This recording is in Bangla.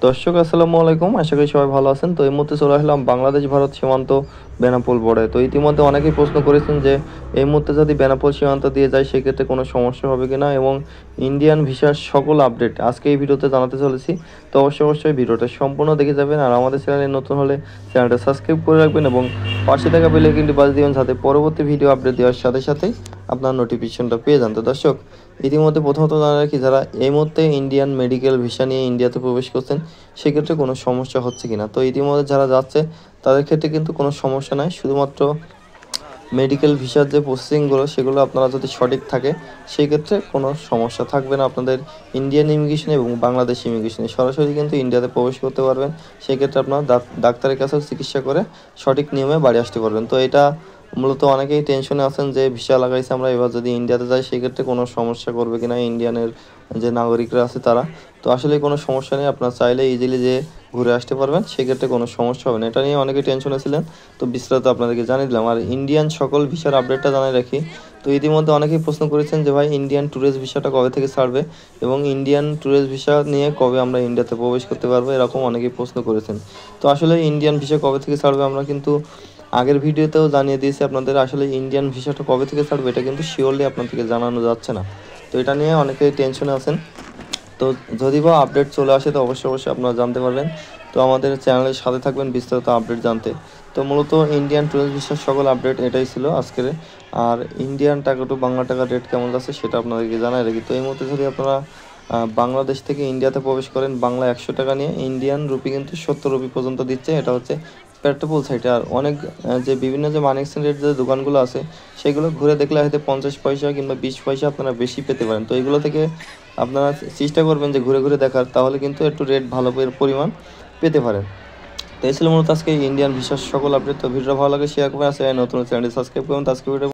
দর্শক আসসালামু আলাইকুম, আশা করি সবাই ভালো আছেন। তো এই মুহূর্তে চলে আসলাম বাংলাদেশ ভারত সীমান্ত বেনাপোল বর্ডারে। তো ইতিমধ্যে অনেকেই প্রশ্ন করেছেন যে এই মুহূর্তে যদি বেনাপোল সীমান্ত দিয়ে যায় সেক্ষেত্রে কোনো সমস্যা হবে কিনা এবং ইন্ডিয়ান ভিসার সকল আপডেট আজকে এই ভিডিওতে জানাতে চলেছি। তো অবশ্যই ভিডিওটা সম্পূর্ণ দেখে যাবেন, আর আমাদের চ্যানেলে নতুন হলে চ্যানেলটা সাবস্ক্রাইব করে রাখবেন এবং পাশে থাকা বেল আইকনটি বাজিয়ে দিবেন যাতে পরবর্তী ভিডিও আপডেট দেওয়ার সাথে সাথেই আপনার নোটিফিকেশনটা পেয়ে যান। তো দর্শক ইতিমধ্যে প্রথমত জানা রাখি, যারা এই মুহূর্তে ইন্ডিয়ান মেডিকেল ভিসা নিয়ে ইন্ডিয়াতে প্রবেশ করছেন সেক্ষেত্রে কোনো সমস্যা হচ্ছে কিনা। তো ইতিমধ্যে যারা যাচ্ছে তাদের ক্ষেত্রে কিন্তু কোনো সমস্যা নাই, শুধুমাত্র মেডিকেল ভিসার যে প্রসেসিংগুলো সেগুলো আপনারা যদি সঠিক থাকে সেই ক্ষেত্রে কোনো সমস্যা থাকবে না। আপনাদের ইন্ডিয়ান ইমিগ্রেশনে এবং বাংলাদেশ ইমিগ্রেশনে সরাসরি কিন্তু ইন্ডিয়াতে প্রবেশ করতে পারবেন। সেক্ষেত্রে আপনারা ডাক্তারের কাছেও চিকিৎসা করে সঠিক নিয়মে বাড়ি আসতে পারবেন। তো এটা মূলত অনেকেই টেনশনে আছেন যে ভিসা লাগাইছে আমরা, এবার যদি ইন্ডিয়াতে যাই সেক্ষেত্রে কোনো সমস্যা করবে কিনা ইন্ডিয়ানের যে নাগরিকরা আছে তারা। তো আসলে কোনো সমস্যা নেই, আপনারা চাইলে ইজিলি যে ঘুরে আসতে পারবেন, সেক্ষেত্রে কোনো সমস্যা হবে না। এটা নিয়ে অনেকে টেনশনে ছিলেন, তো বিস্তারিত আপনাদেরকে জানিয়ে দিলাম। আর ইন্ডিয়ান সকল ভিসার আপডেটটা জানিয়ে রাখি। তো ইতিমধ্যে অনেকেই প্রশ্ন করেছেন যে ভাই ইন্ডিয়ান ট্যুরিস্ট ভিসাটা কবে থেকে ছাড়বে এবং ইন্ডিয়ান ট্যুরিস্ট ভিসা নিয়ে কবে আমরা ইন্ডিয়াতে প্রবেশ করতে পারবো, এরকম অনেকেই প্রশ্ন করেছেন। তো আসলে ইন্ডিয়ান ভিসা কবে থেকে ছাড়বে আমরা কিন্তু আগের ভিডিওতেও জানিয়ে দিয়েছি আপনাদের। আসলে ইন্ডিয়ান ভিসাটা কবে থেকে ছাড়বে এটা কিন্তু শিওরলি আপনাদেরকে জানানো যাচ্ছে না। তো এটা নিয়ে অনেকেই টেনশনে আছেন। তো যদি বা আপডেট চলে আসে তো অবশ্যই আপনারা জানতে পারবেন। তো আমাদের চ্যানেলের সাথে থাকবেন বিস্তারিত আপডেট জানতে। তো মূলত ইন্ডিয়ান ট্যুরিস্ট ভিসার সকল আপডেট এটাই ছিল আজকের। আর ইন্ডিয়ান টাকা টু বাংলা টাকার রেট কেমন যাচ্ছে সেটা আপনাদেরকে জানাই রাখি। তো এই মুহূর্তে যদি আপনারা বাংলাদেশ থেকে ইন্ডিয়াতে প্রবেশ করেন বাংলা 100 টাকা নিয়ে, ইন্ডিয়ান রুপি কিন্তু 70 রুপি পর্যন্ত দিচ্ছে। এটা হচ্ছে পেট্রোপোল সাইটে। আর অনেক যে বিভিন্ন যে মানি এক্সচেঞ্জের যে দোকানগুলো আছে সেগুলো ঘুরে দেখলে হয়তো 50 পয়সা কিংবা 20 পয়সা আপনারা বেশি পেতে পারেন। তো এগুলো থেকে আপনারা চেষ্টা করবেন যে ঘুরে ঘুরে দেখার, তাহলে কিন্তু একটু রেট ভালো পরিমাণ পেতে পারেন। তো এই ছিল মূলত আজকে ইন্ডিয়ান ভিসার সকল আপডেট। তো ভিডিওটা ভালো লাগে শেয়ার করবেন, নতুন চ্যানেলটি সাবস্ক্রাইব করবেন। তো আজকে ভিডিও